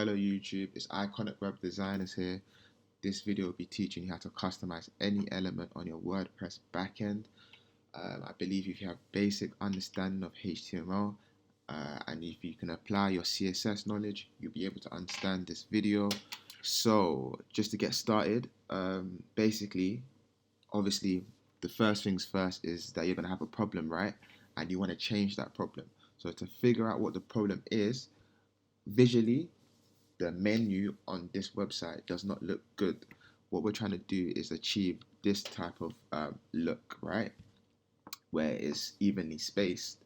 Hello YouTube, it's Iconic Web Designers here. This video will be teaching you how to customize any element on your WordPress backend. I believe if you have basic understanding of HTML and if you can apply your CSS knowledge, you'll be able to understand this video. So just to get started, obviously, the first things first is that you're going to have a problem, right? And you want to change that problem. So to figure out what the problem is, visually, the menu on this website does not look good. What we're trying to do is achieve this type of look, right? Where it's evenly spaced.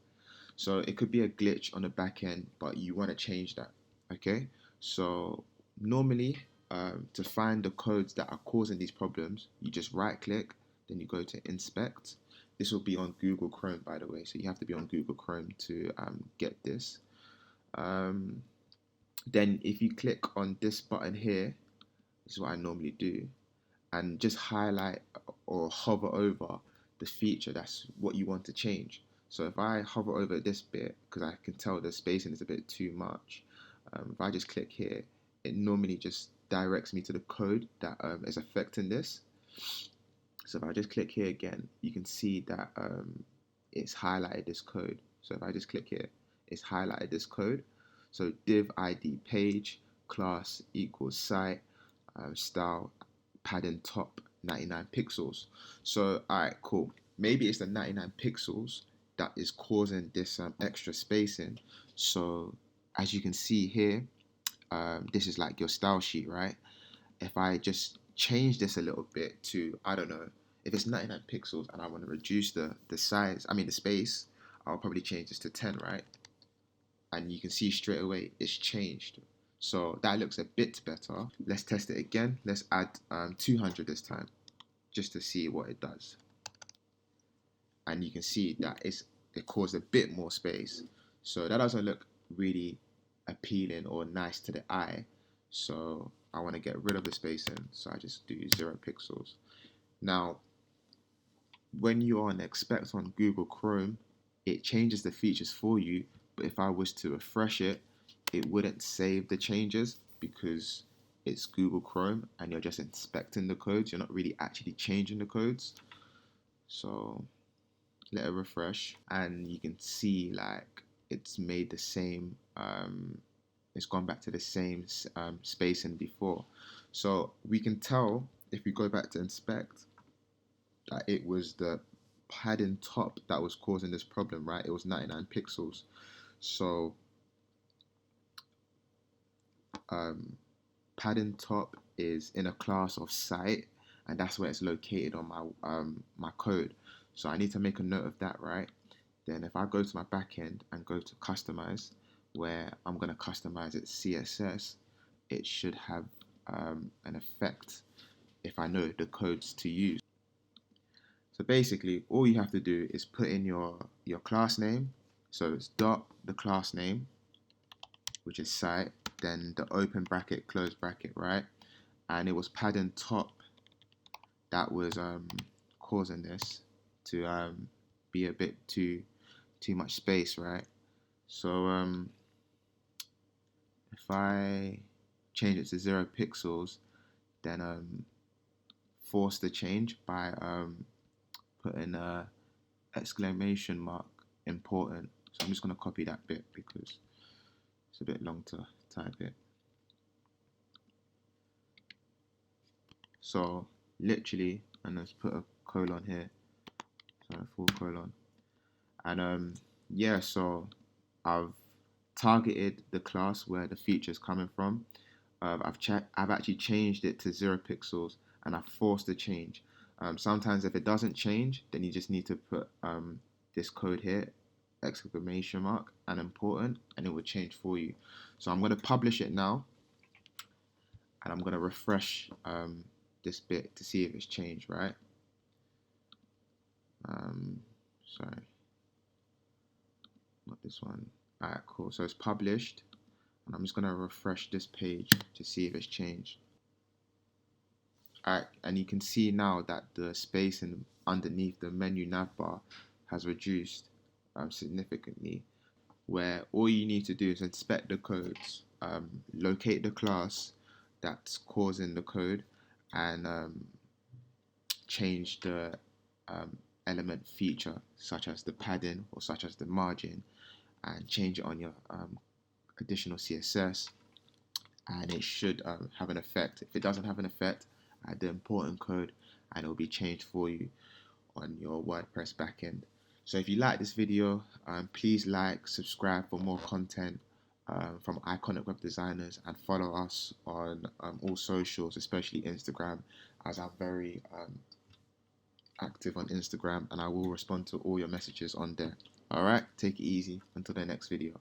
So it could be a glitch on the back end, but you want to change that, okay? So normally, to find the codes that are causing these problems, you just right click, then you go to inspect. This will be on Google Chrome, by the way, so you have to be on Google Chrome to get this. Then if you click on this button here, this is what I normally do, and just highlight or hover over the feature, that's what you want to change. So if I hover over this bit, because I can tell the spacing is a bit too much, if I just click here, it normally just directs me to the code that is affecting this. So if I just click here again, you can see that it's highlighted this code. So if I just click here, it's highlighted this code. So div ID page, class equals site, style, padding top, 99 pixels. So alright, cool. Maybe it's the 99 pixels that is causing this extra spacing. So as you can see here, this is like your style sheet, right? If I just change this a little bit to, I don't know, if it's 99 pixels and I want to reduce the size, the space, I'll probably change this to 10, right? And you can see straight away it's changed. So that looks a bit better. Let's test it again. Let's add 200 this time, just to see what it does. And you can see that it caused a bit more space. So that doesn't look really appealing or nice to the eye. So I want to get rid of the spacing. So I just do 0 pixels. Now, when you're on Expect on Google Chrome, it changes the features for you. But if I was to refresh it, it wouldn't save the changes because it's Google Chrome and you're just inspecting the codes. You're not really actually changing the codes. So let it refresh and you can see like it's made the same, it's gone back to the same spacing before. So we can tell if we go back to inspect that it was the padding top that was causing this problem, right? It was 99 pixels. So padding top is in a class of site, and that's where it's located on my my code. So I need to make a note of that, right? Then if I go to my backend and go to Customize, where I'm going to customize its CSS, it should have an effect if I know the codes to use. So basically, all you have to do is put in your class name. So it's dot the class name, which is site, then the open bracket, close bracket, right? And it was padding top that was causing this to be a bit too much space, right? So if I change it to 0 pixels, then force the change by putting a exclamation mark important. So I'm just going to copy that bit because it's a bit long to type it. So literally, and let's put a colon here, so a full colon. And yeah, so I've targeted the class where the feature is coming from. I've actually changed it to 0 pixels and I've forced the change. Sometimes if it doesn't change, then you just need to put this code here, exclamation mark and important, and it will change for you. So I'm going to publish it now and I'm going to refresh this bit to see if it's changed, right? Sorry, not this one. Alright, cool. So it's published and I'm just going to refresh this page to see if it's changed. Alright, and you can see now that the spacing underneath the menu navbar has reduced significantly, where all you need to do is inspect the codes locate the class that's causing the code, and change the element feature, such as the padding or such as the margin, and change it on your additional CSS, and it should have an effect. If it doesn't have an effect, add the important code and it will be changed for you on your WordPress backend. So if you like this video, please like, subscribe for more content from iconic web designers, and follow us on all socials, especially Instagram, as I'm very active on Instagram and I will respond to all your messages on there. Alright, take it easy until the next video.